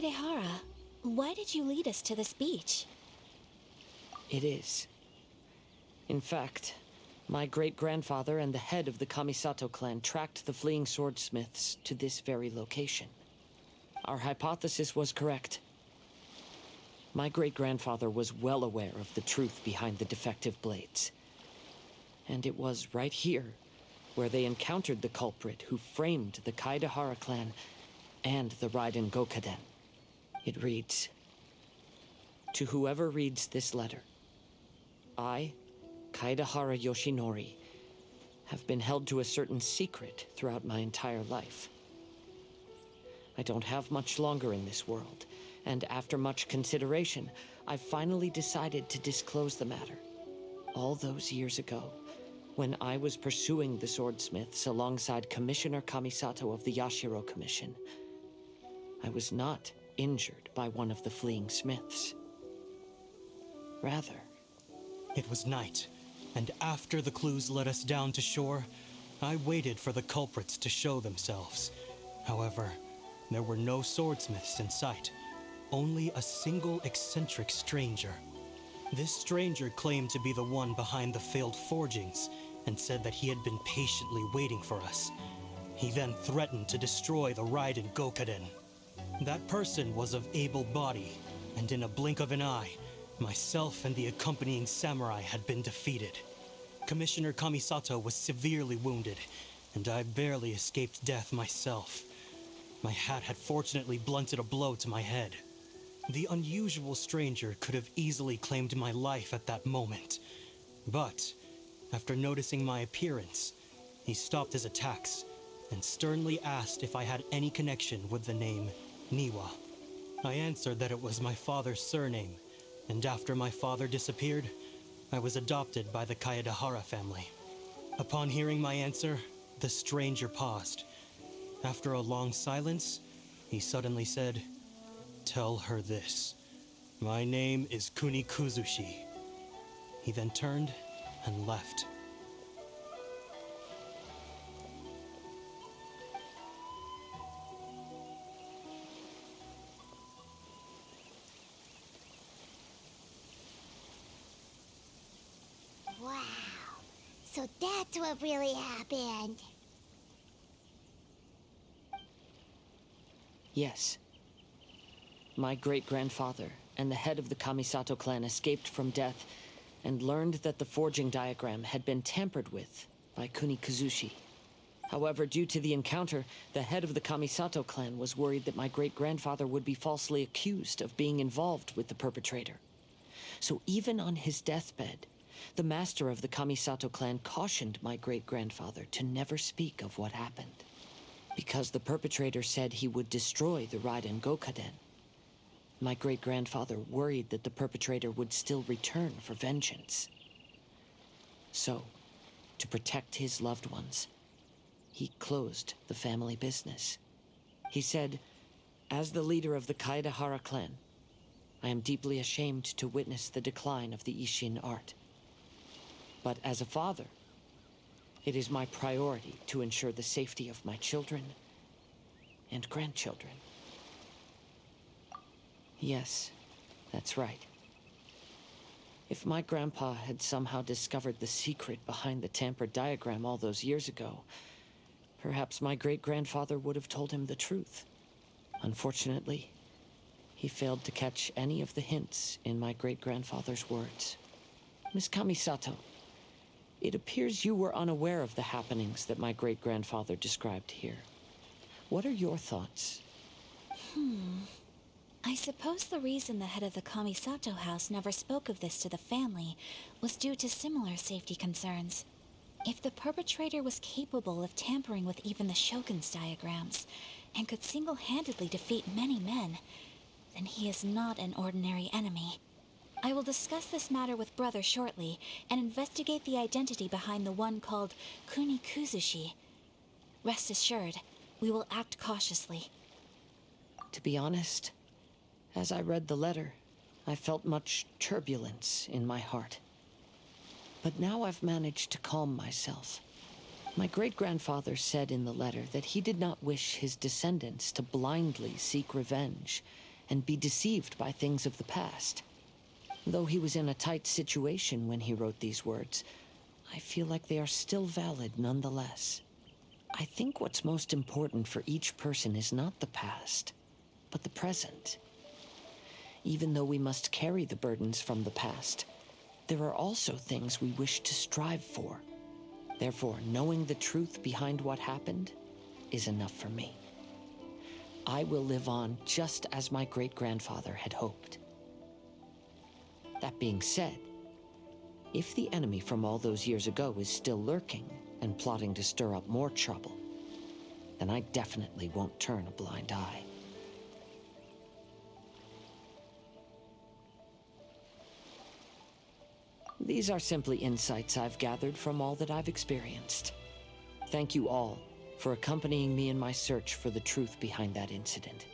Kaedehara, why did you lead us to this beach? It is. In fact, my great-grandfather and the head of the Kamisato clan tracked the fleeing swordsmiths to this very location. Our hypothesis was correct. My great-grandfather was well aware of the truth behind the defective blades. And it was right here where they encountered the culprit who framed the Kaedehara clan and the Raiden Gokaden. It reads, "To whoever reads this letter, I, Kaedehara Yoshinori, have been held to a certain secret throughout my entire life. I don't have much longer in this world, and after much consideration, I finally decided to disclose the matter. All those years ago, when I was pursuing the swordsmiths alongside Commissioner Kamisato of the Yashiro Commission, I was not injured by one of the fleeing smiths. Rather, it was night, and after the clues led us down to shore, I waited for the culprits to show themselves. However, there were no swordsmiths in sight, only a single eccentric stranger. This stranger claimed to be the one behind the failed forgings and said that he had been patiently waiting for us. He then threatened to destroy the Raiden Gokaden. That person was of able body, and in a blink of an eye, myself and the accompanying samurai had been defeated. Commissioner Kamisato was severely wounded, and I barely escaped death myself. My hat had fortunately blunted a blow to my head. The unusual stranger could have easily claimed my life at that moment. But, after noticing my appearance, he stopped his attacks and sternly asked if I had any connection with the name Niwa. I answered that it was my father's surname, and after my father disappeared, I was adopted by the Kaedehara family. Upon hearing my answer, the stranger paused. After a long silence, he suddenly said, "Tell her this. My name is Kunikuzushi." He then turned and left. Wow. So that's what really happened. Yes. My great-grandfather and the head of the Kamisato clan escaped from death and learned that the forging diagram had been tampered with by Kunikuzushi. However, due to the encounter, the head of the Kamisato clan was worried that my great-grandfather would be falsely accused of being involved with the perpetrator. So even on his deathbed, the master of the Kamisato clan cautioned my great-grandfather to never speak of what happened, because the perpetrator said he would destroy the Raiden Gokaden. My great-grandfather worried that the perpetrator would still return for vengeance. So, to protect his loved ones, he closed the family business. He said, "As the leader of the Kaedehara clan, I am deeply ashamed to witness the decline of the Isshin art. But as a father, it is my priority to ensure the safety of my children and grandchildren." Yes, that's right. If my grandpa had somehow discovered the secret behind the tampered diagram all those years ago, perhaps my great-grandfather would have told him the truth. Unfortunately, he failed to catch any of the hints in my great-grandfather's words. Miss Kamisato, it appears you were unaware of the happenings that my great-grandfather described here. What are your thoughts? I suppose the reason the head of the Kamisato house never spoke of this to the family was due to similar safety concerns. If the perpetrator was capable of tampering with even the Shogun's diagrams, and could single-handedly defeat many men, then he is not an ordinary enemy. I will discuss this matter with Brother shortly, and investigate the identity behind the one called Kunikuzushi. Rest assured, we will act cautiously. To be honest, as I read the letter, I felt much turbulence in my heart. But now I've managed to calm myself. My great-grandfather said in the letter that he did not wish his descendants to blindly seek revenge and be deceived by things of the past. Though he was in a tight situation when he wrote these words, I feel like they are still valid nonetheless. I think what's most important for each person is not the past, but the present. Even though we must carry the burdens from the past, there are also things we wish to strive for. Therefore, knowing the truth behind what happened is enough for me. I will live on just as my great-grandfather had hoped. That being said, if the enemy from all those years ago is still lurking and plotting to stir up more trouble, then I definitely won't turn a blind eye. These are simply insights I've gathered from all that I've experienced. Thank you all for accompanying me in my search for the truth behind that incident.